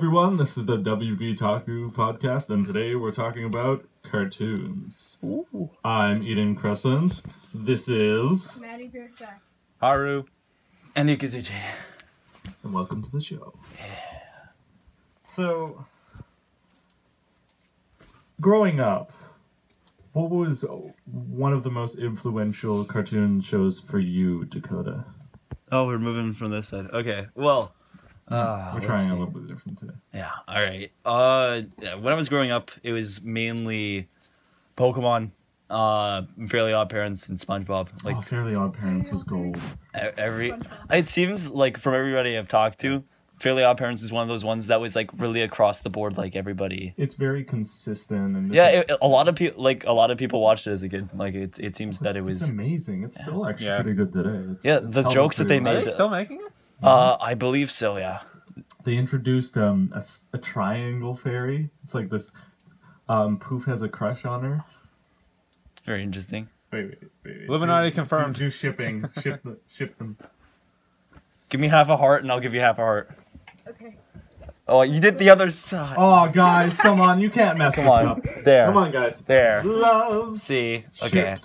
everyone, this is the WVTaku podcast, and today we're talking about cartoons. Ooh. I'm Eden Crescent. This is... Maddy and Ika. Haru. And Ika. And welcome to the show. Yeah. So, growing up, what was one of the most influential cartoon shows for you, Dakota? Oh, we're moving from this side. Okay, well... we're trying a little bit different today. Yeah, alright. When I was growing up, it was mainly Pokemon, Fairly Odd Parents, and SpongeBob. Like, Fairly Odd Parents was gold. It seems like from everybody I've talked to, Fairly Odd Parents is one of those ones that was like really across the board, like everybody. It's very consistent, and a lot of people watched it as a kid. Like it seems that it was. It's amazing. It's still actually pretty good today. The jokes that they made. Are they still making it? I believe so. Yeah. They introduced a triangle fairy. It's like this. Poof has a crush on her. Very interesting. Wait. Illuminati confirmed. Do shipping. Ship them. Give me half a heart, and I'll give you half a heart. Okay. Oh, you did the other side. Oh, guys, come on! You can't mess this up. There. Come on, guys. There. Love. See. Okay.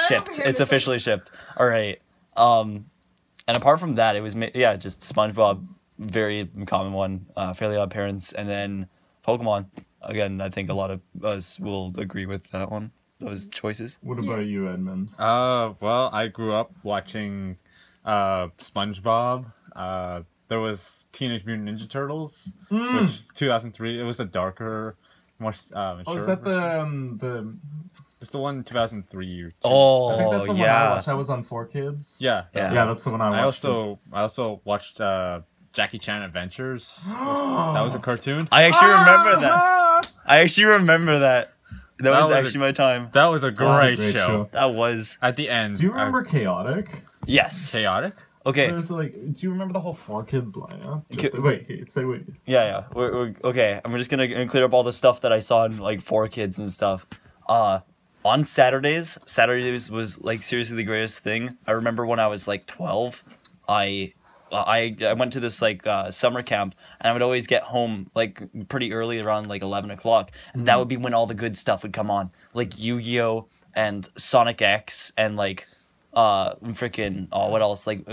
Shipped. It's officially shipped. All right. And apart from that, it was just SpongeBob, very common one. Fairly Odd Parents, and then Pokemon. Again, I think a lot of us will agree with that one. Those choices. What about you, Edmund? Well, I grew up watching SpongeBob. There was Teenage Mutant Ninja Turtles, which is 2003. It was a darker, more mature. Oh, is that the? It's the one 2003. Oh, I think that's the one I watched. I was on 4Kids. Yeah. Yeah, that's the one I watched. I also watched Jackie Chan Adventures. That was a cartoon. I actually remember that. That was actually my time. That was a great show. That was. At the end. Do you remember Chaotic? Yes. Chaotic? Okay. There's do you remember the whole 4Kids lineup? Wait. Yeah. We're okay. I'm just gonna clear up all the stuff that I saw in like 4Kids and stuff. On Saturdays was like seriously the greatest thing. I remember when I was like 12, I went to this like summer camp, and I would always get home like pretty early, around like 11 o'clock, and that would be when all the good stuff would come on, like Yu-Gi-Oh and Sonic X and like what else, like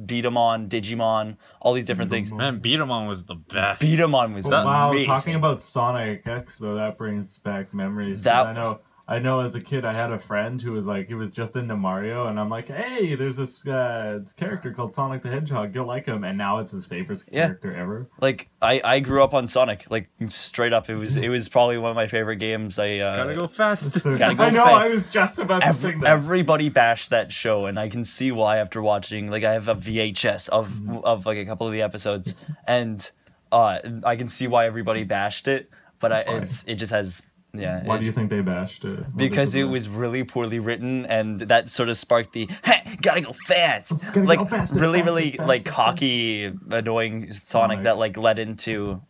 Beatamon, Digimon, all these different things. Man, Beatamon was the best. Beatamon was amazing. Talking about Sonic X though, that brings back memories. I know as a kid I had a friend who was like, he was just into Mario, and I'm like, hey, there's this character called Sonic the Hedgehog, you'll like him, and now it's his favorite character ever. Like I grew up on Sonic, like straight up. It was probably one of my favorite games. Gotta go fast. I was just about to sing that. Everybody bashed that show, and I can see why after watching. Like I have a VHS of like a couple of the episodes, and I can see why everybody bashed it. But it just has. Yeah. Why do you think they bashed it? Because it was really poorly written, and that sort of sparked the gotta go fast, really like cocky, annoying Sonic that like led into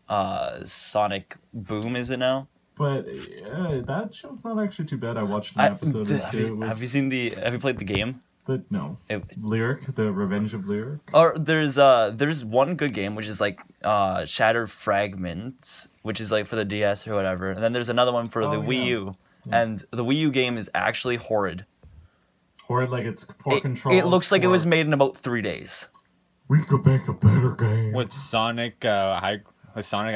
Sonic Boom. Is it now? But that show's not actually too bad. I watched an episode or two. Have you played the game? No. Lyric, the Revenge of Lyric. Or there's one good game which is like Shattered Fragments, which is like for the DS or whatever, and then there's another one for the Wii U, and the Wii U game is actually horrid. Horrid, like it's poor control. It looks like it was made in about 3 days. We could make a better game. With Sonic, I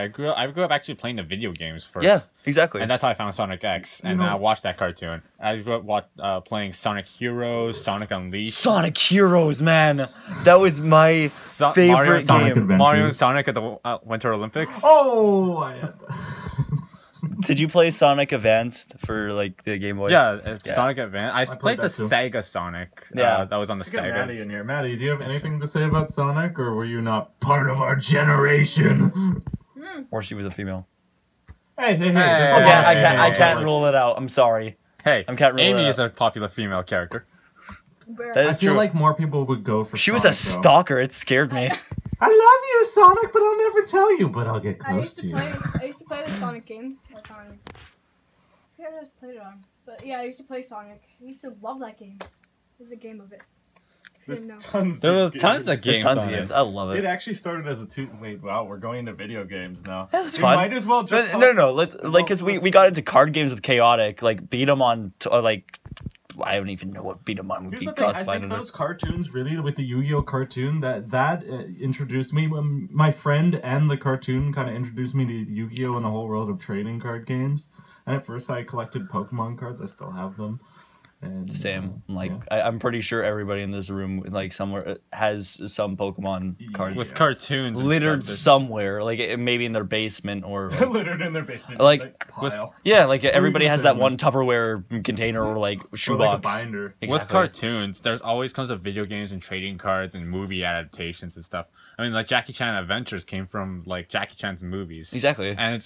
grew up actually playing the video games first. Yeah, exactly. And that's how I found Sonic X, and I watched that cartoon. I grew up playing Sonic Heroes, Sonic Unleashed. Sonic Heroes, man, that was my favorite game. Mario and Sonic at the Winter Olympics. Oh, I had that. Did you play Sonic Advanced for like the Game Boy? Yeah, Sonic Advanced. I played the Sega Sonic. Yeah, that was on the Sega. Maddy in here. Maddy, do you have anything to say about Sonic, or were you not part of our generation? Or she was a female. Hey! I can't rule it out. I'm sorry. Hey, Amy is a popular female character. That is I feel true. like more people would go for. She was a stalker. It scared me. I love you, Sonic, but I'll never tell you. But I'll get close to you. I used to play the Sonic game. Like on, I forget what I played it on. But yeah, I used to play Sonic. I used to love that game. There's a game of it. There's No. tons. There of was tons of games. There's games. tons of on games. it. I love It it. actually started as a two. Wait, wow, we're going into video games now. Yeah, that's we fun. might as well just. But, no. Let's because we let's- got into card games with Chaotic, like beat 'em on like I don't even know what beat 'em on would Here's be the thing. I classified think under. those cartoons really, with the Yu-Gi-Oh cartoon, that introduced me. My friend and the cartoon kind of introduced me to Yu-Gi-Oh and the whole world of trading card games. And at first, I collected Pokemon cards. I still have them. And, Same. Like yeah. I'm pretty sure everybody in this room, like somewhere, has some Pokemon cards With Yeah. cartoons and littered stuff, somewhere, like maybe in their basement or. Like, littered in their basement. Like, pile. yeah, like everybody even has that family. one Tupperware container or like Or like a shoebox. binder. With Exactly. cartoons, there's always comes with video games and trading cards and movie adaptations and stuff. I mean, like Jackie Chan Adventures came from like Jackie Chan's movies. Exactly. And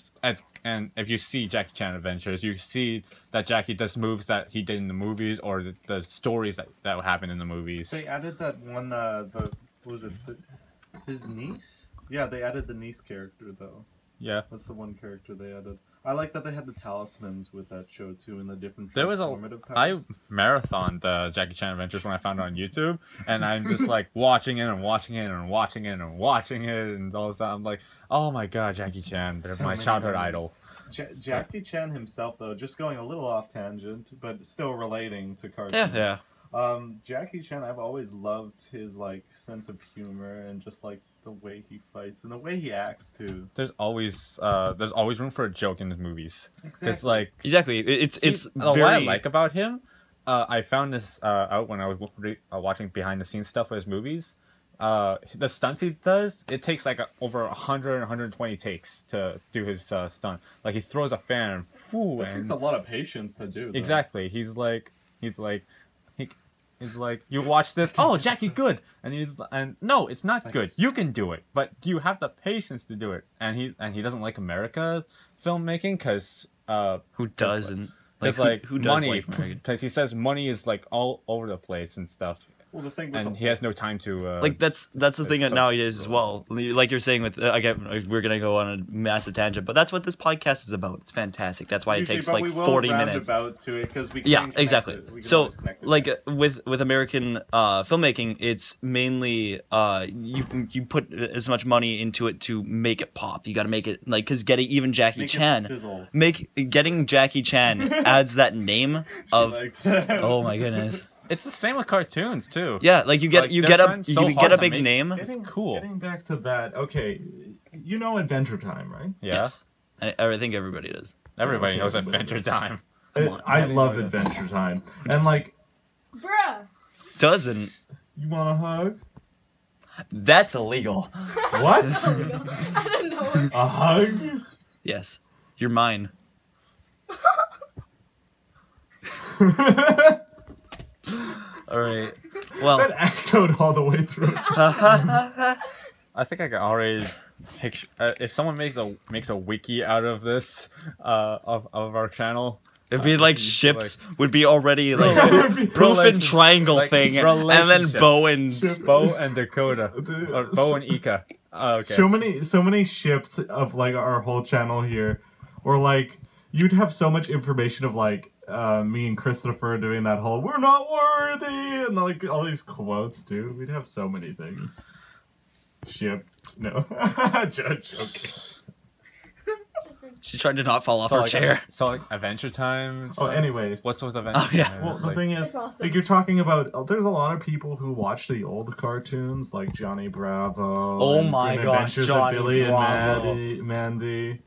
and if you see Jackie Chan Adventures, you see that Jackie does moves that he did in the movies or the stories that would happen in the movies. They added that one. What was it? His niece? Yeah, they added the niece character though. Yeah. That's the one character they added. I like that they had the talismans with that show too, and the different There was transformative I powers. marathoned Jackie Chan Adventures when I found it on YouTube, and I'm just like watching it and watching it and watching it and watching it, and all of a sudden I'm like, oh my god, Jackie Chan, they're So my many childhood memories. idol. Jackie Chan himself, though, just going a little off tangent, but still relating to cartoons. Yeah. Jackie Chan, I've always loved his like sense of humor and just like the way he fights and the way he acts too. There's always room for a joke in his movies. Because like Exactly. It's what I very like about him, I found this out when I was watching behind the scenes stuff with his movies. The stunts he does, it takes like over 100, 120 takes to do his stunt. Like he throws a fan, It and takes a lot of patience to do. Though. exactly. He's like, you watch this. Oh, Jackie, good. And no, it's not Like, good. You can do it, but do you have the patience to do it? And he doesn't like America filmmaking because who doesn't who does money? like Because he says money is like all over the place and stuff, Well, the thing with and he has no time to like that's the thing so- nowadays as well. Like you're saying with again, we're gonna go on a massive tangent, but that's what this podcast is about. It's fantastic. That's why it Usually, takes but like we will 40 round minutes. about to it because we Yeah, can connect exactly. it. We can So always connect it like back. with American filmmaking, it's mainly you put as much money into it to make it pop. You got to make it like because getting even Jackie Make it Chan sizzle. getting Jackie Chan adds that name of Like that. oh my goodness. It's the same with cartoons too. Yeah, like you get Like, you they're get a trying so you hard get a to big make- name. Cool. Getting back to that, okay, you know Adventure Time, right? Yeah. Yes, I think everybody does. Everybody Okay, knows everybody Adventure does. Time. on, I didn't love know that. Adventure Time, and like, Bruh. Doesn't you want a hug? that's illegal? What? I don't know. A hug? Yes, you're mine. All right. Well, That echoed all the way through. I think I can already picture if someone makes a wiki out of this of our channel. it'd be like He's ships would be already like Relation- proof and triangle like thing, and then relationships. bow and Ship- Bo and Dakota, or Bo and Ika. Oh, okay. So many ships of like our whole channel here, or like you'd have so much information of like me and Christopher doing that whole "we're not worthy" and like all these quotes too. We'd have so many things. Shipped, no, judge. Okay. she tried to not fall off So her like, chair. So like Adventure Time. Oh, anyways. What's with Adventure Oh, yeah. Time? Well, the Like, thing is, It's awesome. like you're talking about, there's a lot of people who watch the old cartoons, like Johnny Bravo. Oh and my and gosh, Adventures Johnny of Billy Bravo. and Mandy.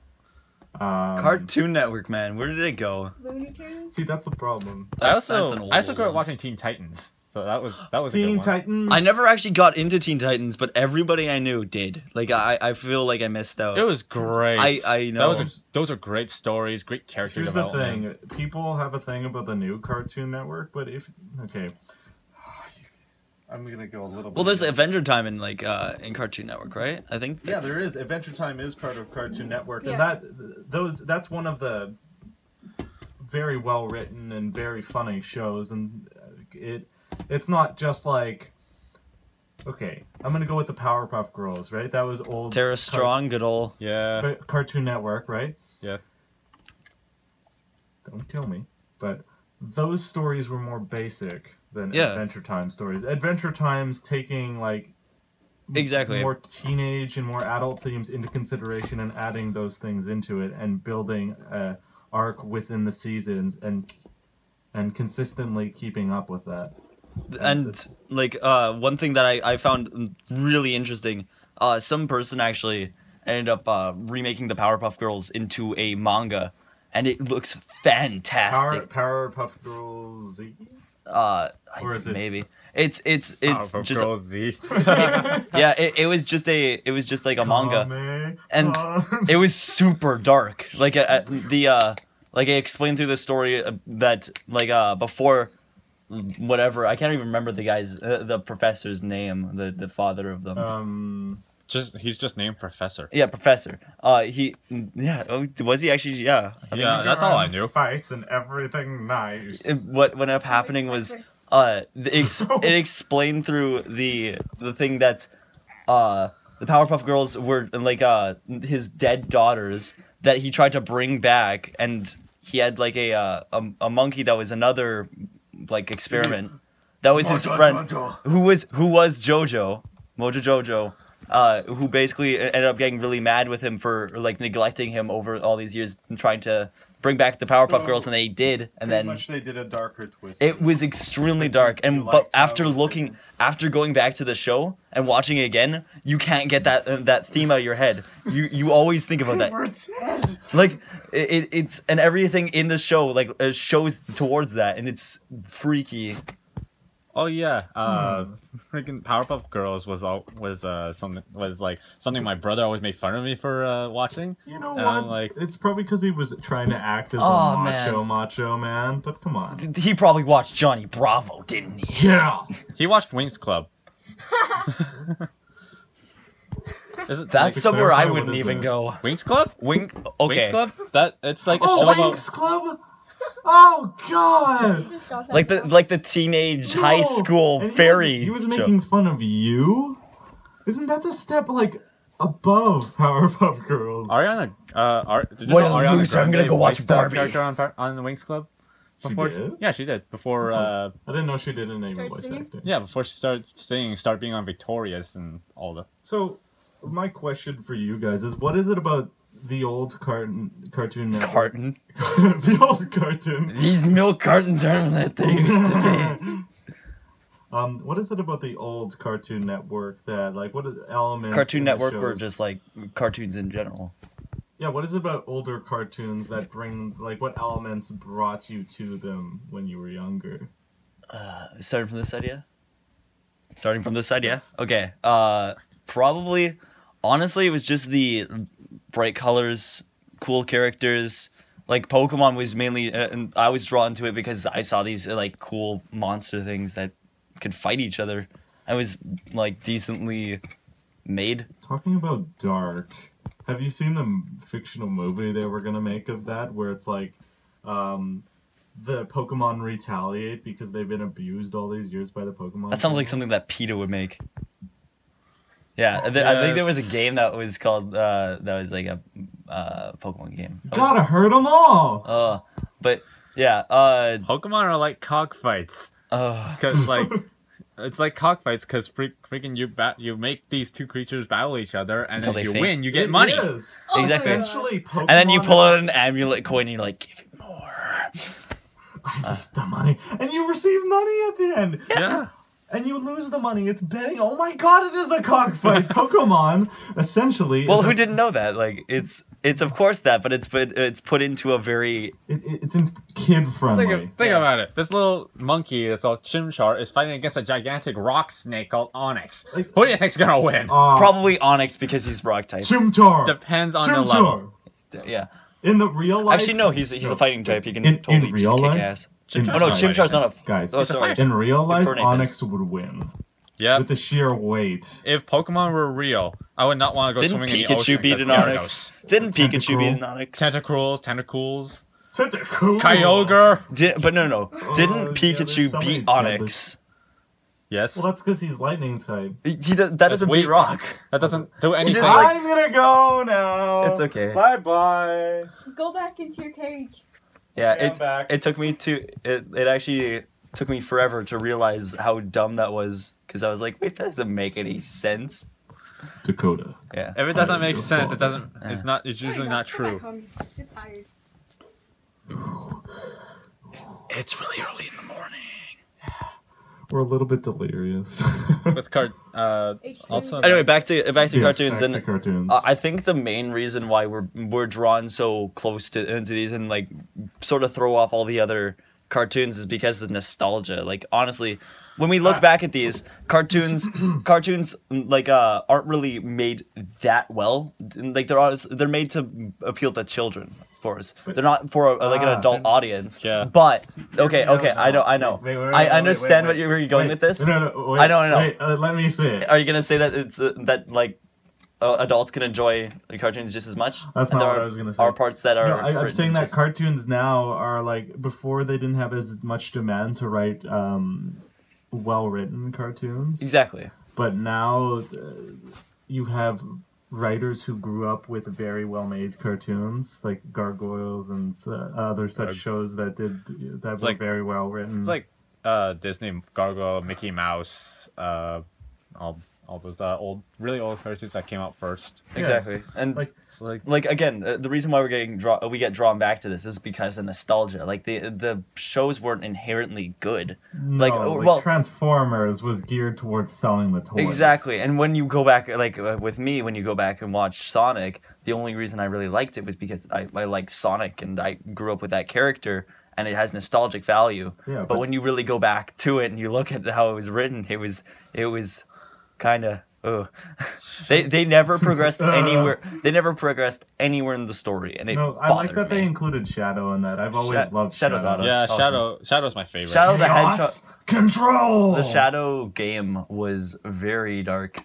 Cartoon Network, man, where did it go? Looney Tunes. See, that's the problem. That's an old I also grew up one. watching Teen Titans. So that was a good Teen one. Titans. I never actually got into Teen Titans, but everybody I knew did. Like I feel like I missed out. It was great. I know. Those are great stories, great character Here's the development. thing: people have a thing about the new Cartoon Network, but I'm gonna go a little bit. Well, there's Adventure Time in like in Cartoon Network, right? I think. Yeah, there is. Adventure Time is part of Cartoon Network, and Yeah. that's one of the very well written and very funny shows, and it's not just like. Okay, I'm gonna go with the Powerpuff Girls, right? That was old. Tara Strong, good old. Yeah. Cartoon Network, right? Yeah. Don't kill me, but those stories were more basic. than Yeah. Adventure Time stories. Adventure Time's taking like Exactly. more teenage and more adult themes into consideration and adding those things into it and building a arc within the seasons and consistently keeping up with that. And like one thing that I found really interesting, some person actually ended up remaking the Powerpuff Girls into a manga, and it looks fantastic. Powerpuff Girls Z? Or is it Maybe it's Powerpuff just Girls Z. yeah, it was just like a manga, and it was super dark. Like like I explained through the story that like before whatever, I can't even remember the guy's the professor's name, the father of them. He's just named Professor. Yeah, Professor. Was he actually? Yeah. Yeah, that's all I knew. Spice and everything nice. What ended up happening was it explained through the thing that the Powerpuff Girls were like his dead daughters that he tried to bring back, and he had like a monkey that was another like experiment. That was his friend who was Mojo Jojo. Who basically ended up getting really mad with him for like neglecting him over all these years and trying to bring back the Powerpuff Girls, and they did, and then much they did a darker twist. it was extremely dark. And but after going back to the show and watching it again, you can't get that theme out of your head. You always think about that. Like it's and everything in the show like shows towards that, and it's freaky. Oh yeah, freaking Powerpuff Girls was something my brother always made fun of me for watching. You know and what? I'm like, it's probably because he was trying to act as Oh, a man. macho man. But come on. He probably watched Johnny Bravo, didn't he? Yeah. he watched Winx Club. That's somewhere I clarify, what wouldn't is even it? go. Winx Club? Okay. Winx Club? That it's like a Oh, show about Winx Club. Oh God. Just got that Like the teenage high No. school And fairy. He was show. making fun of you. Isn't that a step like above Powerpuff Girls? Ariana. Did you What know a Ariana loser, I'm Grande gonna go watch voiced that Barbie. character on the Winx Club? She Before, did? Yeah, she did. Before I didn't know she did any Started voice singing? acting. yeah, before she started singing, start being on Victorious and all the. So, my question for you guys is, what is it about the old Cartoon Network? Carton. The old cartoon. These milk cartons aren't what they used to be. What is it about the old Cartoon Network that, like, what are the elements? Cartoon in the Network or shows? just like cartoons in general? Yeah, what is it about older cartoons that bring, like, what elements brought you to them when you were younger? Starting from this idea? Starting from this idea? Yes. Okay. Probably, honestly, it was just the bright colors, cool characters. Like Pokemon was mainly, and I was drawn to it because I saw these like cool monster things that could fight each other. I was like decently made. Talking about dark, have you seen the fictional movie they were gonna make of that, where it's like, the Pokemon retaliate because they've been abused all these years by the Pokemon? That sounds like something that PETA would make. Yeah, I think there was a game that was called that was like a Pokemon game. That was- Gotta hurt them all. But yeah, Pokemon are like cockfights. Because like it's like cockfights because freaking you make these two creatures battle each other, and Until then if they you faint. win, you get It money. is. Exactly. Essentially, Pokemon. and then you pull out an amulet coin and you're like, give it more. I just the money, and you receive money at the end. Yeah. And you lose the money. It's betting. Oh my God! It is a cockfight. Pokemon, essentially. Well, is who a- didn't know that? Like, it's of course that, but it's put into a very It's kid friendly. Think about it. This little monkey that's all Chimchar is fighting against a gigantic rock snake called Onyx. Like- Who do you think's gonna win? probably Onyx because he's rock type. Chimchar. Depends on the level. Chimchar. Yeah. In the real life. Actually, no, he's a fighting type. He can In totally real just life? kick ass. In- Oh no, Chimchar's not a Guys, Oh, sorry. in real life, Infernape Onyx would win Yep. with the sheer weight. If Pokemon were real, I would not want to go Didn't swimming in the ocean. Pikachu beat an because Onyx? Didn't Pikachu beat an Tentacruel. Onyx? Tentacles. Tentacool. Kyogre. But no. Didn't yeah, Pikachu there's so many beat deadly- Onyx? Yes. Well, that's because he's lightning type. That doesn't weak. beat Rock. That doesn't do anything. just, like- I'm gonna go now. It's okay. Bye bye. Go back into your cage. Yeah, I'm back. it took me to it actually took me forever to realize how dumb that was, because I was like, wait, that doesn't make any sense. Dakota. Yeah. If it doesn't make sense, it doesn't. It's not. It's usually not true. You're tired. It's really early in the morning. We're a little bit delirious. With also. Anyway, back to Yes, cartoons. back And to cartoons. I think the main reason why we're drawn so close into these and like sort of throw off all the other cartoons is because of the nostalgia. Like honestly, when we look back at these cartoons like aren't really made that well. Like they're made to appeal to children. Of course, they're not for like an adult audience. Yeah. But okay, I know. Wait, I understand where you're going with this. No, wait, I know. Wait, let me say it. Are you gonna say that it's that like adults can enjoy the cartoons just as much? That's And not there what are, I was gonna say. Are parts that are. No, I'm written saying that just- cartoons now are like before they didn't have as much demand to write well-written cartoons. Exactly. But now you have writers who grew up with very well-made cartoons like Gargoyles and other such shows that were like- very well written. It's like Disney, Gargoyle, Mickey Mouse, all those really old cartoons that came out first. Exactly. And Like- It's like like again, the reason why we get drawn back to this is because of nostalgia. Like the shows weren't inherently good. no, well- Transformers was geared towards selling the toys. Exactly. And when you go back, like with me, when you go back and watch Sonic, the only reason I really liked it was because I like Sonic and I grew up with that character and it has nostalgic value. Yeah, but when you really go back to it and you look at how it was written, it was kind of they never progressed anywhere. They never progressed anywhere in the story, and it No, I like bothered that me. they included Shadow in that. I've always loved Shadow's Shadow. awesome. yeah, Awesome. Shadow's my favorite. Shadow the Hedgehog. Chaos Control. The Shadow game was very dark.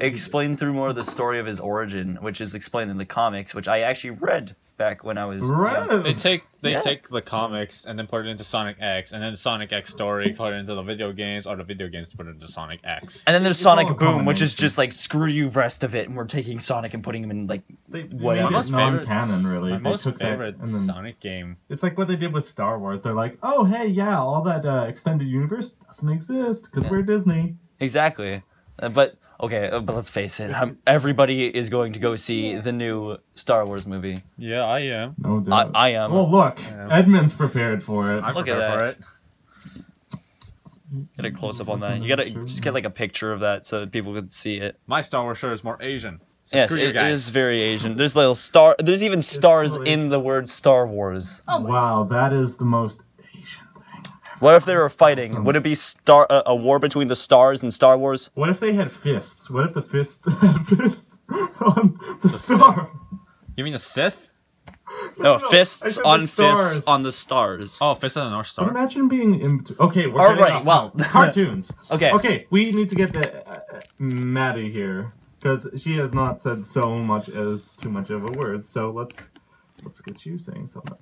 Explained through more of the story of his origin, which is explained in the comics, which I actually read back when I was young. They take Yeah. the comics and then put it into Sonic X, and then the Sonic X story put it into the video games, or the video games put it into Sonic X. And then there's It's Sonic all a Boom, which is combination. just like screw you rest of it, and we're taking Sonic and putting him in like They Whatever. made My it most favorite- non-canon, really. My They most took that favorite and then Sonic game. it's like what they did with Star Wars. They're like, oh, hey, yeah, all that extended universe doesn't exist because we're Disney. exactly. But let's face it, everybody is going to go see the new Star Wars movie. Yeah, I am. No doubt. I am. Well, look, Yeah. Edmund's prepared for it. I Look at prepare that. for it. Get a close up on that. You gotta just get like a picture of that so that people could see it. My Star Wars shirt is more Asian. So Yes, screw you it guys. is very Asian. There's little star. There's even stars so in the word Star Wars. Oh my Wow, that is the most Asian thing. What if they were fighting? awesome. Would it be a war between the stars and Star Wars? What if they had fists? What if the fists had fists on the star? You mean the Sith? No, I fists said the on stars. fists on the stars. Oh, Fist of the North But Star. imagine being okay. We're All getting right, off well- topic. Cartoons. Okay. Okay, we need to get the Maddie here because she has not said so much as too much of a word. So let's get you saying something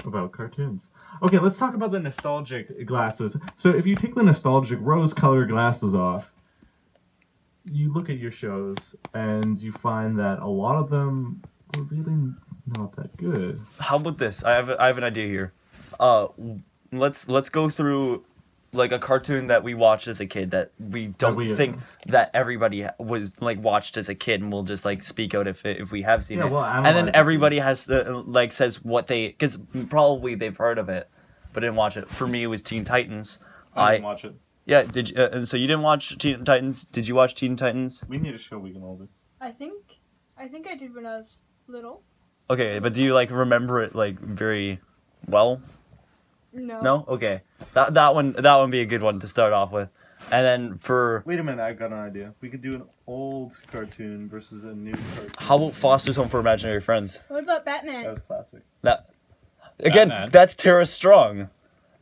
about cartoons. Okay, let's talk about the nostalgic glasses. So if you take the nostalgic rose-colored glasses off, you look at your shows and you find that a lot of them were really not that good. How about this? I have an idea here. Let's go through like a cartoon that we watched as a kid that we don't we- think that everybody was like watched as a kid, and we'll just like speak out if we have seen Yeah, it. we'll And analyze then it. everybody has to like says what they because probably they've heard of it, but didn't watch it. For me, it was Teen Titans. I didn't watch it. Yeah, did you, and so you didn't watch Teen Titans? Did you watch Teen Titans? We need a show we can all do. I think I did when I was little. Okay, but do you like remember it like very well? No. No? Okay. That one would be a good one to start off with. And then for Wait a minute, I've got an idea. We could do an old cartoon versus a new cartoon. how about Foster's Home for Imaginary Friends? What about Batman? That was classic. That again, Batman. that's Tara Strong.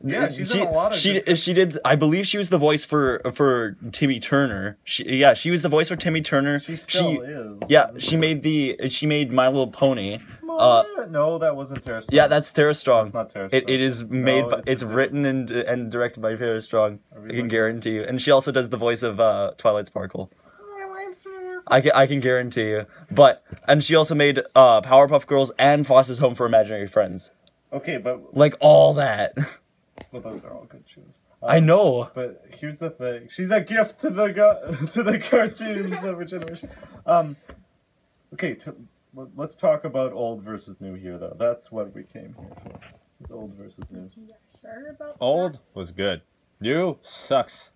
Yeah, she's in a lot of she good- she did. I believe she was the voice for Timmy Turner. She was the voice for Timmy Turner. She still is. Yeah, isn't she made My Little Pony. no, that wasn't Tara Strong. Yeah, that's Tara Strong. That's not Tara It Strong. is made. No, by, it's a written and directed by Tara Strong. I really can like guarantee you. And she also does the voice of Twilight Sparkle. I can guarantee you. And she also made Powerpuff Girls and Foster's Home for Imaginary Friends. Okay, but Like all that. Well, those are all good shows. I know. But here's the thing: she's a gift to the to the cartoons of a generation. Okay, let's talk about old versus new here, though. That's what we came here for. Is old versus new. Yeah, sure about Old was good. New sucks.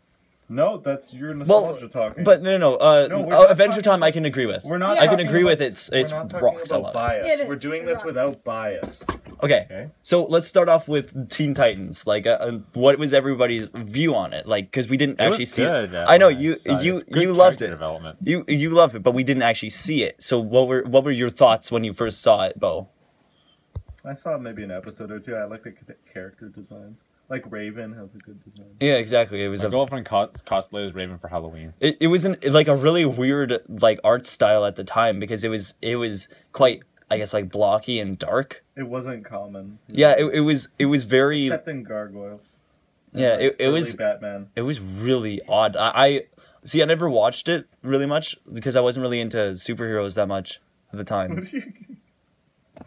No, that's your nostalgia talking. But no. No, we're not Adventure talking Time I can agree with. We're not. I can talking agree about- with it's We're not talking rocks a about lot. bias. It is. We're doing It this rocks. without bias. Okay. Okay. So let's start off with Teen Titans. Like, what was everybody's view on it? Like, because we didn't It was actually see good, it. I know when you saw it. you It's good you loved character it. Development. You loved it, but we didn't actually see it. So what were your thoughts when you first saw it, Bo? I saw maybe an episode or two. I like the character designs. Like Raven has a good design. Yeah, exactly. It was My girlfriend cosplay as Raven for Halloween. it was like a really weird like art style at the time because it was quite, I guess, like blocky and dark. It wasn't common. Yeah, it was very Except in Gargoyles. yeah, it Early was Batman. it was really odd. I see. I never watched it really much because I wasn't really into superheroes that much at the time. What do you?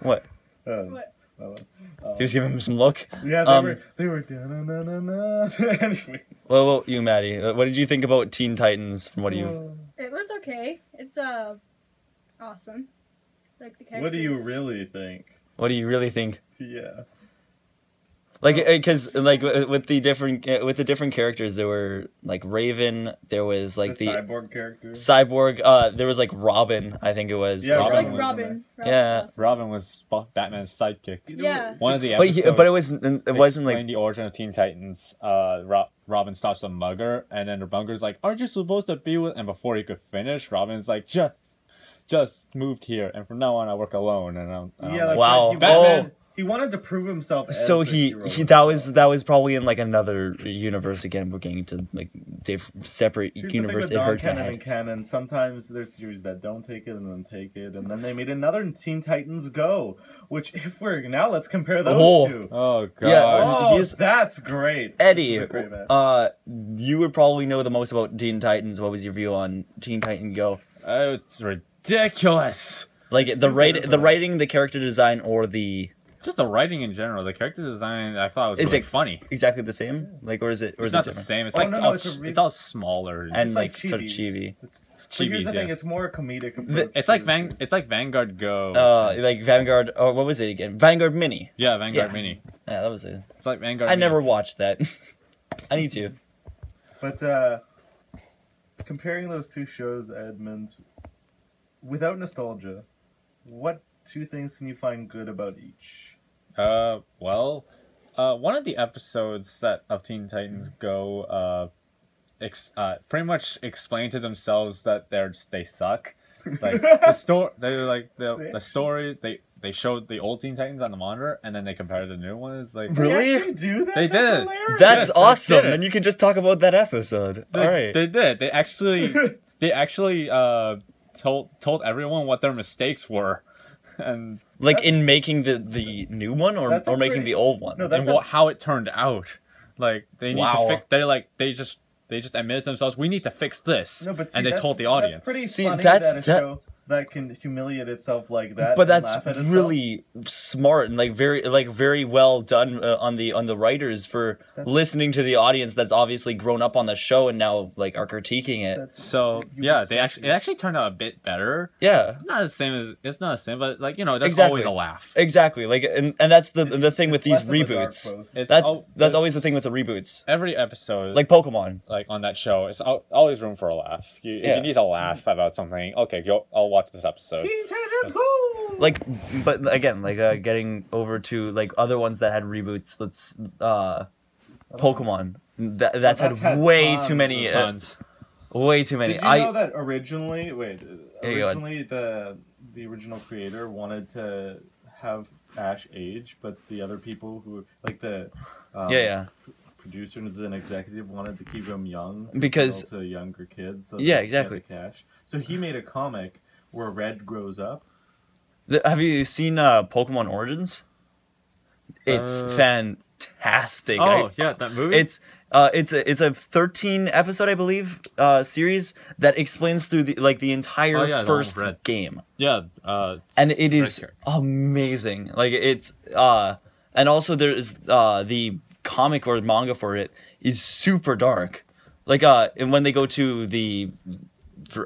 What? What? He was giving him some look. Yeah, they were da-na-na-na-na. Anyway. Well, you, Maddie, what did you think about Teen Titans? From what do you? It was okay. It's awesome. Like the characters. What do you really think? What do you really think? Yeah. Like, because like with the different characters, there were like Raven. There was like the cyborg character. Cyborg. There was like Robin. I think it was. Yeah, I Robin like was Robin. Yeah. Awesome. Robin was Batman's sidekick. Yeah. One of the But episodes. but it wasn't like explained the origin of Teen Titans. Robin stops a mugger, and then the mugger's like, "Aren't you supposed to be with?" And before he could finish, Robin's like, "Just moved here, and from now on, I work alone." And I'm Yeah, like, that's Wow. right. He Batman- wanted, he wanted to prove himself. As so a he hero. that was probably in like another universe again. We're getting to like separate Here's universe. the It thing with hurts my non-canon and head. canon. Sometimes there's series that don't take it and then take it, and then they made another Teen Titans Go. Which, if we're now, let's compare those Oh. two. "Oh God." Yeah. Oh, He's- that's great. Eddie, This is a great match. you would probably know the most about Teen Titans. What was your view on Teen Titan Go? It's ridiculous. Like It's the stupid, the writing, the character design, or the Just the writing in general, the character design, I thought was is really it funny. exactly the same? Like, or is it It's it not the different? same. It's Oh, like no, all, it's a it's all smaller. And It's like sort of chibi. chibi. But here's Chibi's, the thing: yes. it's more a comedic approach. It's like to the It's like Vanguard Go. Like Vanguard, or what was it again? Vanguard Mini. Yeah, Vanguard yeah. Mini. Yeah, that was it. It's like Vanguard. I Mini. never watched that. I need to. But comparing those two shows, Edmund, without nostalgia, what two things can you find good about each? Well, one of the episodes of Teen Titans Go, pretty much explain to themselves that they suck. Like the story, they showed the old Teen Titans on the monitor, and then they compared the new ones. Like Really? They actually do that? They That's did. hilarious. That's Yes, I awesome. did it. Then you can just talk about that episode. All right. They did. They actually told everyone what their mistakes were, and Like in making the new one, or That's a making pretty- the old one. No, that's how it turned out. Like they need Wow. to fix. They just admitted to themselves, we need to fix this, no, but see, and they that's, told the audience. That's pretty See, funny that's- that a that- show that can humiliate itself like that. But and that's laugh at itself. really smart and like very well done on the writers for That's- listening to the audience that's obviously grown up on the show and now like are critiquing it. That's- So you yeah, respect it actually turned out a bit better. Yeah, Not the same as it's not the same, but like there's Exactly. always a laugh. exactly. Like and that's the thing with it's these less of a dark reboots. post. It's That's al- that's there's- always the thing with the reboots. every episode Like Pokemon. like on that show. It's always room for a laugh. If Yeah. you need to laugh about something, okay, I'll watch this episode. Teen Titans Go! Like, but again, like getting over to like other ones that had reboots. Let's Pokemon. That's had way tons too many. Tons. Way too many. Did you know that originally? Wait, Yeah, go ahead. originally the original creator wanted to have Ash age, but the other people who like the yeah. producers and executive wanted to keep him young to Because- appeal to younger kids. So Yeah, they could get exactly. the cash. So he made a comic where Red grows up. Have you seen Pokemon Origins? It's fantastic. Oh yeah, that movie. It's a 13 episode, I believe, series that explains through the entire Oh, yeah, the one first with Red. game, yeah. and it Red is Shirt. amazing. Like it's and also there's the comic or manga for it is super dark. Like and when they go to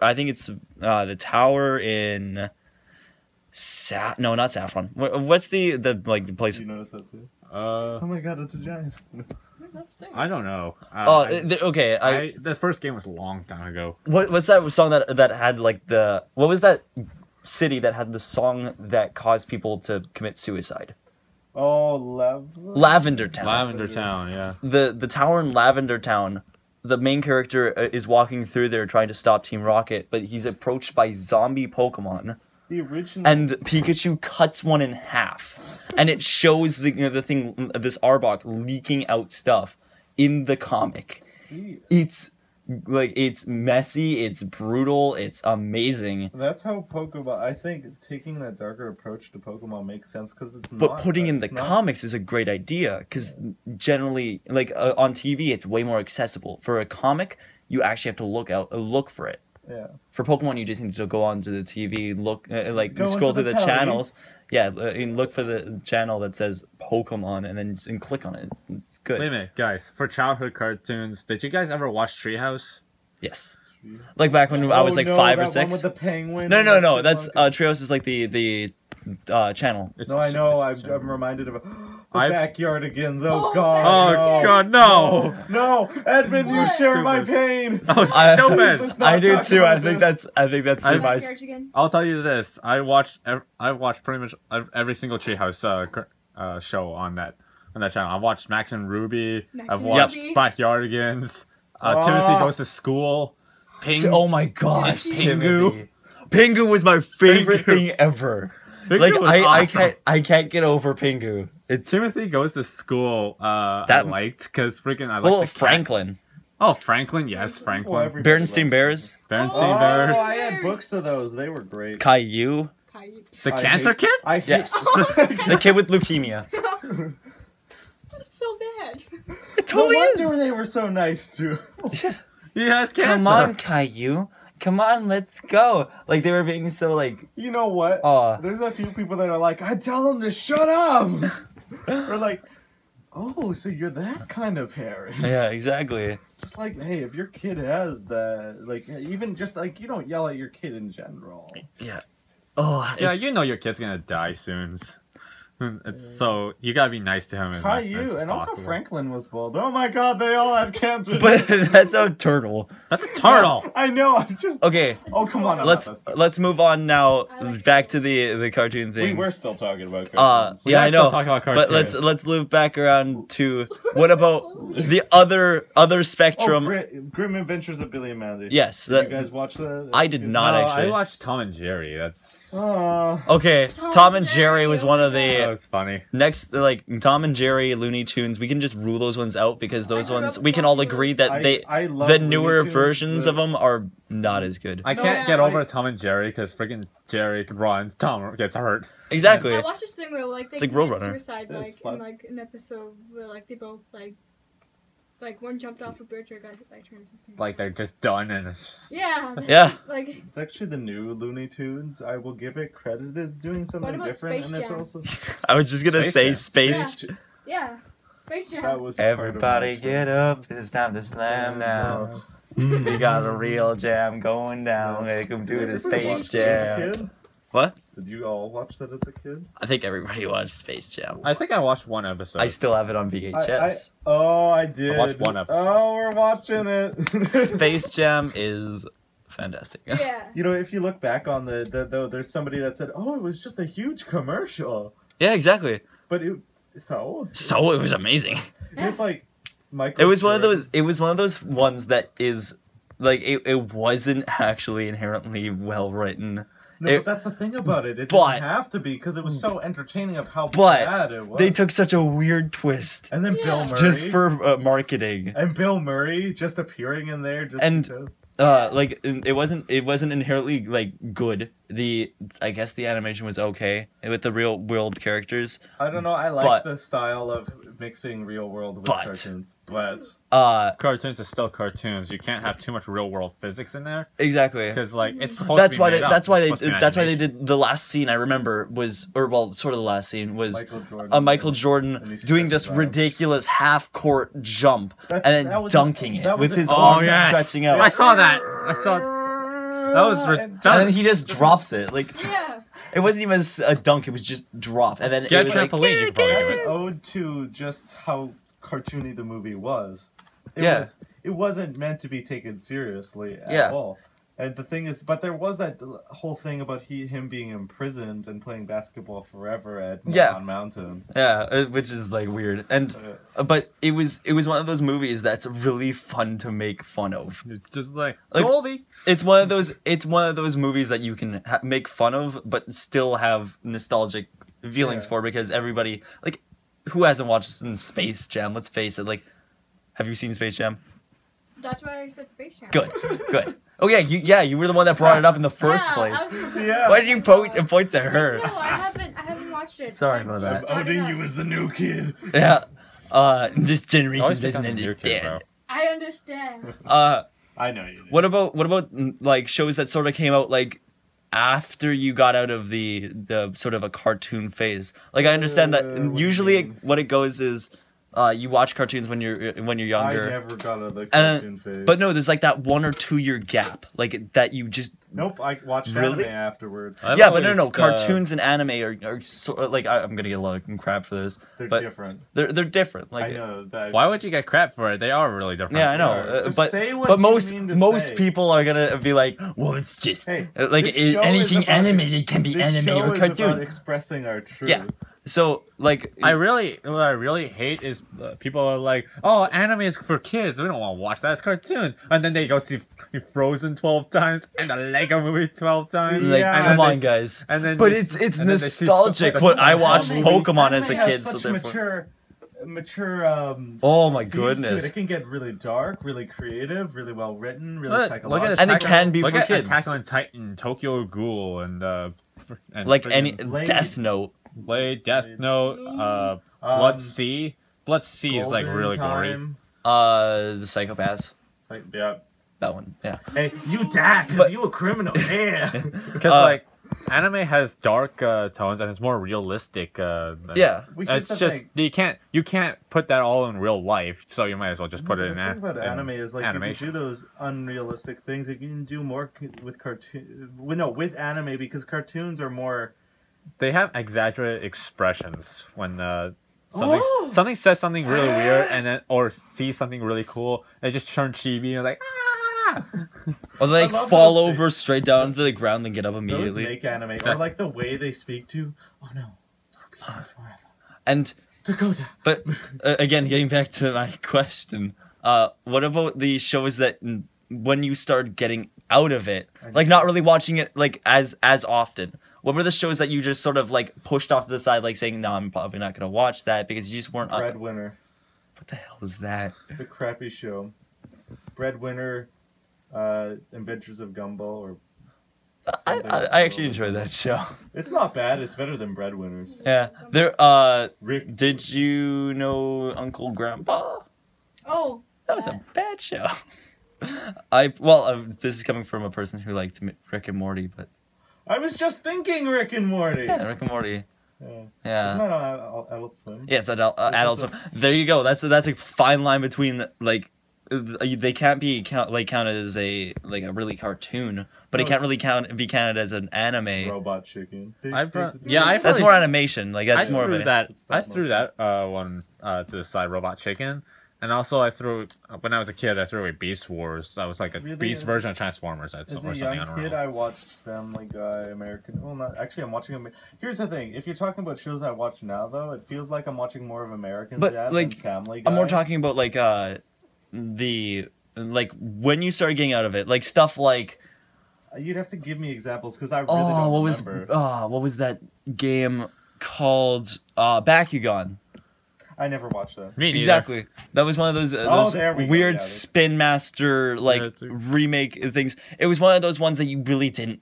I think it's the tower in no, not Saffron. What's the like the place? You notice that too? Oh my god, it's a giant. I don't know. Okay. The first game was a long time ago. What's that song that had like what was that city that had the song that caused people to commit suicide? Oh, Lavender Town. Lavender Town, yeah. The tower in Lavender Town. The main character is walking through there trying to stop Team Rocket, but he's approached by zombie Pokemon. The original. And Pikachu cuts one in half, and it shows the thing, this Arbok leaking out stuff in the comic. See. It's messy, it's brutal, it's amazing. That's how Pokemon. I think taking that darker approach to Pokemon makes sense because it's. But putting in the comics is a great idea because generally, like on TV, it's way more accessible. For a comic, you actually have to look for it. Yeah. For Pokemon, you just need to go onto the TV, look, scroll Go through the telly. channels. Yeah, and look for the channel that says Pokemon, and click on it. It's good. Wait a minute, guys. For childhood cartoons, did you guys ever watch Treehouse? Yes. Like back when I was like 5 or 6. One with the penguin. No. That's Treehouse is like the channel. No, I know. I'm reminded of the backyardigans. Oh Oh, god. Oh god, no! No, Edmund, you share my pain. Oh, stupid! I do talk too. about I think this. that's I- my. I'll tell you this: I watched pretty much every single Treehouse show on that channel. I watched Max and Ruby. Max I've and watched Ruby. Backyardigans. Timothy Goes to School. Oh my gosh, Pingu. Pingu was my favorite Pingu. thing ever. Pingu Like was awesome. I can't get over Pingu. It's Timothy Goes to School. I That- liked because freaking I liked the cat. Franklin. Oh, Franklin, yes, Franklin. everybody Berenstain loves Bears. Bernstein Oh, Bears. I had books of those. They were great. Caillou. The I Cancer hate- Kid. I hate. Yes. The kid with leukemia. That's so bad. It No totally wonder is. they were so nice too. He has cancer. Come on, Caillou. Come on, let's go. Like they were being so like, You know what? There's a few people that are like, I tell them to shut up. Or like, oh, so you're that kind of parent. yeah, exactly. Just like, hey, if your kid has that, like, even just like, you don't yell at your kid in general. Yeah. Oh, Yeah, it's- you know your kid's gonna die soon. So you gotta be nice to him. as much Caillou, as and also possible. Franklin was bald. Oh my god, they all have cancer. But that's a turtle. That's a turtle. I know, I'm just. Okay, Oh, come on. let's move on now I like back to the cartoon things. We're still talking about cartoons. Yeah, are I still know. talking about But cartoons. let's loop back around to what about the other spectrum? Grim Adventures of Billy and Mandy. Yes, Did you guys watch that? I did not No, actually. I watched Tom and Jerry. That's Okay, Tom and Jerry was one of that the was funny. next, like Tom and Jerry, Looney Tunes. We can just rule those ones out because those I grew ones up we can all watching agree those. that I love the Looney newer Tunes, versions but- of them are not as good. I No, can't yeah, get I- over Tom and Jerry because freaking Jerry runs, Tom gets hurt. Exactly. I watched this thing where like they It's like committed Roadrunner. suicide It's like in like- like an episode where like they both like one jumped off a bridge or got hit by a train or something. Like they're just done and it's just... yeah. Yeah. Like It's actually the new Looney Tunes. I will give it credit as doing something about different, Space and it's Jam? also I was just gonna Space say Jam. Space. yeah, Space Jam. that was part of Everybody my- get up! It's time to slam now. We got a real jam going down. Welcome to the Everybody Space watched that as a Jam. kid? What? Did you all watch that as a kid? I think everybody watched Space Jam. I think I watched one episode. I still have it on VHS. I did. I watched one episode. Oh, we're watching it. Space Jam is fantastic. Yeah. You know, if you look back on though, there's somebody that said, "Oh, it was just a huge commercial," Yeah, exactly. but so So it was amazing. it's like Michael. It was one of Jordan- those. It was one of those ones that is like it wasn't actually inherently well written. No, it- but that's the thing about it. It but- didn't have to be because it was so entertaining of how But bad it was. They took such a weird twist and then Yeah. Bill Murray just for marketing. and Bill Murray just appearing in there just And- because. Like it wasn't inherently like good. I guess the animation was okay with the real world characters. I don't know. I like But- the style of mixing real world with But- cartoons, but Cartoons are still cartoons. You can't have too much real world physics in there exactly. because like it's supposed That's to be why made up. that's why It's they supposed to be that's why they animation. did the last scene I remember was sort of the last scene was Michael Jordan. Michael and Jordan he doing this stretches out. ridiculous half court jump That- and then that was- dunking it that was with a- his Oh, arms yes. stretching out. I saw that. I saw. That was. And- That And then was he just drops it. Like Yeah. it wasn't even a dunk, it was just drop. And then Get it was like, trampoline. You could probably That's do an it. ode to just how cartoony the movie was. Yeah. It wasn't meant to be taken seriously at Yeah. all. And the thing is, but there was that whole thing about him being imprisoned and playing basketball forever at Yeah. Mon Mountain. yeah, which is like weird. And but it was one of those movies that's really fun to make fun of. It's just like Like- Goldie. It's one of those movies that you can make fun of, but still have nostalgic feelings Yeah. for because everybody like who hasn't watched Space Jam? Let's face it. Like, have you seen Space Jam? That's why I said Space Jam. Good, good. Oh yeah, you were the one that brought it up in the first Yeah, place. I was- Yeah. Why did you point to her? No, I haven't watched it. Sorry I about just that. brought it Outing up. you as the new kid. Yeah. This generation Always doesn't become a new kid, understand. I understand. I know you did. What about like shows that sort of came out like after you got out of the sort of a cartoon phase? Like I understand that What do you usually mean? what it goes is you watch cartoons when you're younger. I never got out of the And- cartoon phase. But no, there's like that 1 or 2 year gap, like that you just Nope, I watched Really? anime afterward. I've yeah, but no, always, cartoons and anime are sort like I'm gonna get a lot of crap for this, They're but different. they're different. Like I know that. Why would you get crap for it? They are really different. yeah, I know, Alright, just but say what but you most mean to most say. people are gonna be like, well, it's just Hey, like this show anything is about animated can be this anime show or is about cartoon. expressing our truth. Yeah. So like What I really hate is people are like, oh, anime is for kids. We don't want to watch that. It's cartoons. And then they go see Frozen 12 times and the Lego movie 12 times. like Yeah. And come then on they- guys. And then But they- it's and then they see nostalgic. stuff What like I that. watched Anime- Pokemon as a anime kid, has so such therefore. mature. Oh my themes to it. goodness. It can get really dark, really creative, really well written, really Look at psychological. And it can be look for at kids. Attack on Titan, Tokyo Ghoul, and Like friggin' any Blade. Death Note. Blade, Death Note, Blood Sea. Blood Sea is like Golden really gory. Time. The Psychopaths. It's like, yeah. That one. Yeah. Hey, you die because But- you a criminal. Yeah. Because Uh, like anime has dark tones and it's more realistic. Yeah. Here's It's the just thing. you can't put that all in real life, so you might as well just put it The in thing about in anime is like animation. you can do those unrealistic things. You can do more with cartoon. With anime because cartoons are more. They have exaggerated expressions when Oh! something says something really weird and then or sees something really cool. They just turn chibi and like ah. Or they I like love fall those over straight down to the ground and get up Those immediately. make anime or like the way they speak to. Oh no, I'll be here forever. And Dakota. but again, getting back to my question, what about the shows that when you start getting out of it, like not really watching it like as often? What were the shows that you just sort of like pushed off to the side, like saying, "No, I'm probably not gonna watch that" because you just weren't. Breadwinner. What the hell is that? It's a crappy show. Breadwinner, Adventures of Gumball, or I actually enjoyed that show. it's not bad. It's better than Breadwinners. Yeah, there. Rick, Did you know Uncle Grandpa? Oh. That was a bad show. This is coming from a person who liked Rick and Morty, but I was just thinking Rick and Morty. yeah, Rick and Morty. Yeah. Yeah. Isn't that on Adult Swim? Yeah, it's adult. also- There you go. That's a fine line between like they can't be counted as a really cartoon, but it No. can't really be counted as an anime. Robot Chicken. I've That's I've That's really- more animation. Like that's I more of threw a that. It's stop I threw motion. that one to the side. Robot Chicken, and also I threw when I was a kid. I threw away Beast Wars. That was like a Really? Beast version of Transformers. Or As a something. young I don't kid, know. I watched Family Guy, American. Well, not actually. I'm watching. Here's the thing: if you're talking about shows I watch now, though, it feels like I'm watching more of American But, Dad like, than Family Guy. I'm more talking about like the like when you started getting out of it, like stuff like You'd have to give me examples because I really don't remember. what was that game called? Bakugan. I never watched that. Me neither. Exactly. That was one of those, those there we go, weird yeah. Spin Master like Yeah, too. remake things. It was one of those ones that you really didn't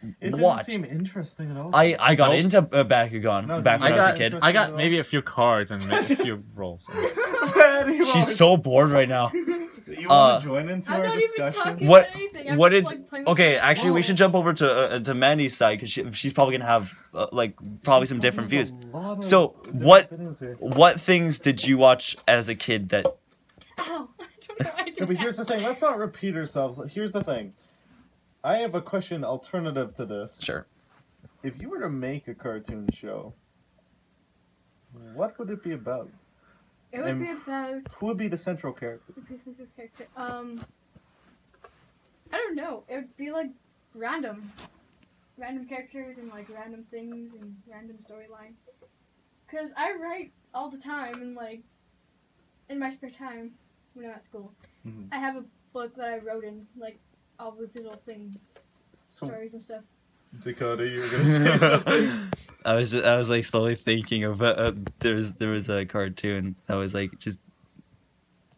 It didn't watch. seem interesting at all. I got Nope. into Bakugan No, back when I I was a got kid. I got maybe a few cards and maybe a few rolls. She's so bored right now. You want to join into I'm our not even discussion? talking What- about anything. I'm What just, did? like, playing Okay, with actually, we Whoa. should jump over to Mandy's side because she's probably gonna have probably some different views. So, what things did you watch as a kid that? Ow. I don't know. I Yeah, did but here's the thing. Let's not repeat ourselves. Here's the thing. I have a question alternative to this. Sure. If you were to make a cartoon show, what would it be about? It would be about Who would be the central character? the business of character. I don't know. It would be like random characters and like random things and random storyline. Cause I write all the time and like in my spare time when I'm at school, Mhm. I have a book that I wrote in like all the little things, stories and stuff. Dakota, you were gonna say something. I was like slowly thinking of there was a cartoon that was like just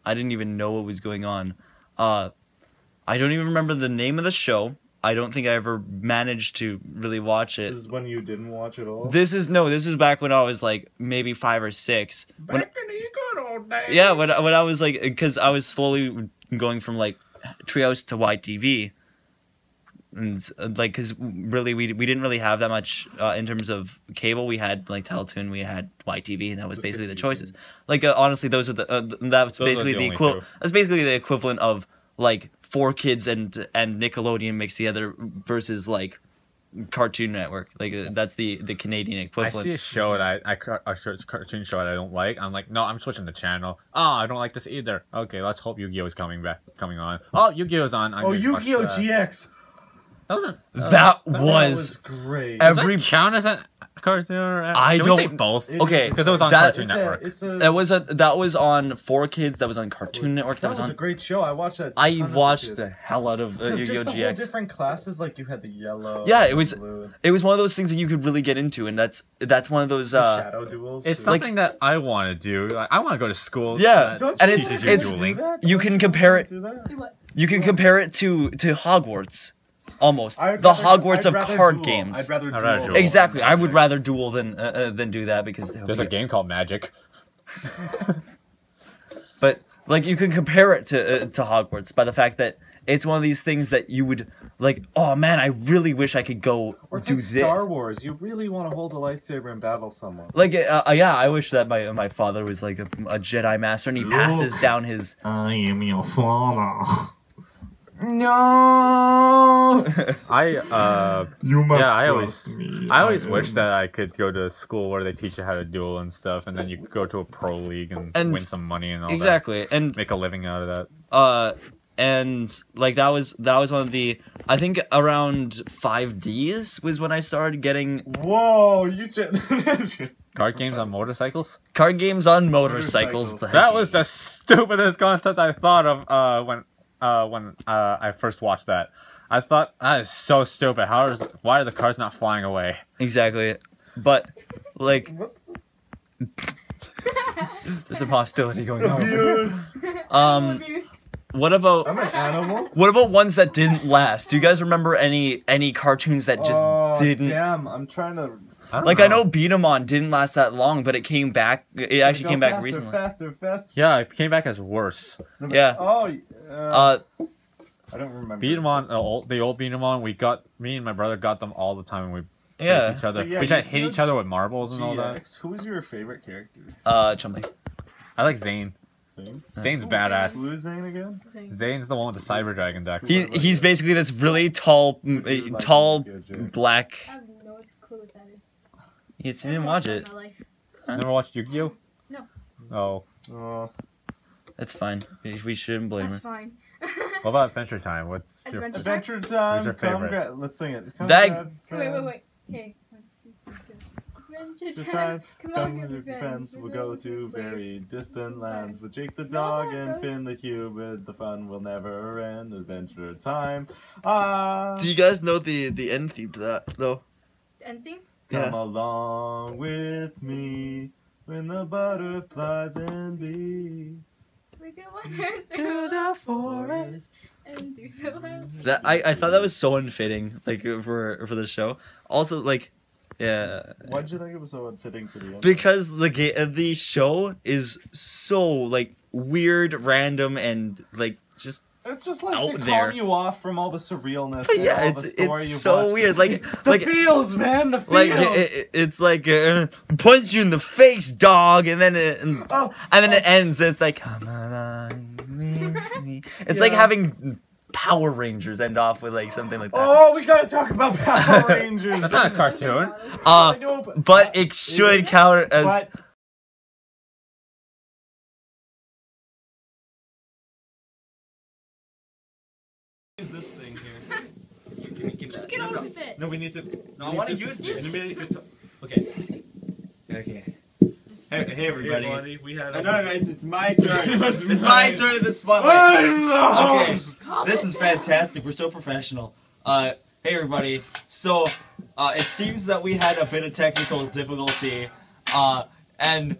I didn't even know what was going on. I don't even remember the name of the show. I don't think I ever managed to really watch it. This is when you didn't watch it all. This is back when I was like maybe 5 or 6. When, Back in the good old days. yeah, when I was like, because I was slowly going from like Treehouse to YTV, and like, because really we didn't really have that much in terms of cable. We had like Teletoon, we had YTV, and that was Just basically a the few choices. Like honestly, those are the that's Those are basically the the only equivalent. two. That's basically the equivalent of like 4Kids and Nickelodeon mixed together versus like Cartoon Network. Like that's the Canadian I equivalent. see a show that a cartoon show that I don't like. I'm like, no, I'm switching the channel. Oh, I don't like this either. Okay, let's hope Yu-Gi-Oh is coming on. Oh, Yu-Gi-Oh's on. I'm Oh, gonna watch Yu-Gi-Oh! that. GX. That wasn't. That That was great. Does every that count as a cartoon? Or I Can we say don't- both. It okay, is a because it was on that- Cartoon It's Network. that was on 4Kids. That was on Cartoon Network. That was a on. great show. I watched that. I ton as a watched kid. the hell out of Yu-Gi-Oh! Just the whole GX. different classes, like you had the yellow. Yeah, it and was- blue, It was one of those things that you could really get into, and that's one of those. the shadow duels. It's too. like- something that I want to do. Like, I want to go to school. Yeah, that Don't and you it's- teaches want you it's- to dueling. do that? You Don't can want compare to it- do that? Do what? You can compare it to Hogwarts, almost I'd the rather- Hogwarts I'd of rather card duel. games. I'd rather I'd rather duel. duel. Exactly, I would rather duel than do that because. There's a game called Magic. But like you can compare it to Hogwarts by the fact that it's one of these things that you would like. Oh man, I really wish I could go Or it's do like this. Star Wars. You really want to hold a lightsaber and battle someone. Like yeah, I wish that my father was like a Jedi master and he passes down his. I am your father. No. You must Yeah, I trust always- me. I always am- wish that I could go to school where they teach you how to duel and stuff, and then you could go to a pro league and win some money and all Exactly, and that. Make a living out of that. and like that was one of the I think around 5Ds was when I started getting Whoa, you just. Card games on motorcycles? card games on motorcycles. Motorcycles. That was the stupidest concept I thought of when I first watched that. I thought, that is so stupid. Why are the cars not flying away? Exactly, but like there's some hostility going on. Abuse. Abuse. What about I'm an animal. what about ones that didn't last? Do you guys remember any cartoons that just Oh, didn't? Damn, I'm trying to. Like I know Beat 'em On didn't last that long, but it came back. It actually Go came back faster, recently. Faster. Yeah, it came back as worse. Yeah. Oh. I don't remember. Beat 'em on, the old Beat 'em on, me and my brother got them all the time, and we Yeah. faced each other. But yeah, we tried to you hit know each other with marbles and all that. GX, who's your favorite character? Chumley. I like Zane. Zane? Zane's Ooh, badass. Zane. Who's Zane again? Zane's the one with the Cyber Dragon deck. He's basically this really tall black. I have no clue what that is. You didn't watch it. In my life. Never watched Yu-Gi-Oh? No. Oh. Oh, That's fine. We shouldn't blame That's her. fine. What about Adventure Time? What's your... Adventure- Adventure Time. Who's your Come favorite? let's sing it. Come That- Wait. Hey. Adventure Time. Come Come on, with your good friends. We'll go to place. very distant lands with Jake the No, dog no, and no. Finn the Cupid. The fun will never end. Adventure Time. Do you guys know the end theme to that though? Anything? Come along with me when the butterflies and bees. We go wonders To the forest. I didn't do so well. That I thought that was so unfitting, like for the show. Also, like, yeah. Why did you think it was so unfitting for the end? Because the show is so like weird, random, and like just. It's just like out to there. calm you off from all the surrealness. But and yeah, all the story it's you've so watched. weird. Like The like feels, man. The feels. like it's like punch you in the face, dog, and then it ends. And it's like come on, me. It's like having Power Rangers end off with like something like that. Oh, we gotta talk about Power Rangers. That's not a cartoon. I know, But it should count as. But use this thing here. Just get on with it. No, we need to. No, I wanna use this. Okay. Okay. Hey Hey, everybody. buddy, we had. No, it's my turn. was It's mine. my turn in the spotlight. Okay, Calm this is it down. fantastic. We're so professional. Hey everybody. So, it seems that we had a bit of technical difficulty, and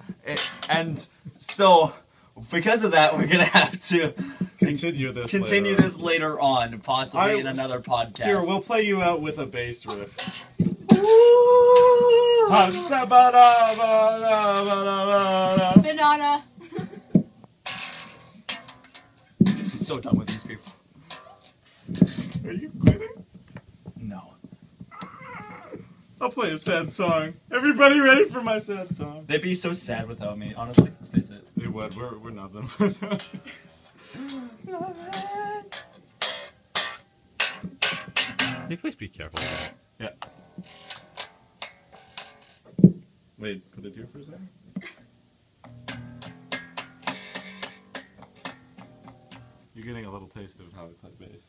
so because of that, we're gonna have to Continue this later on, possibly in another podcast. Here, we'll play you out with a bass riff. Banana. I'm so done with these people. Are you quitting? No. I'll play a sad song. Everybody ready for my sad song? They'd be so sad without me. Honestly, let's face it. They would. We're nothing without you. You please be careful. Yeah. Wait, put it here for a second. You're getting a little taste of how I play bass.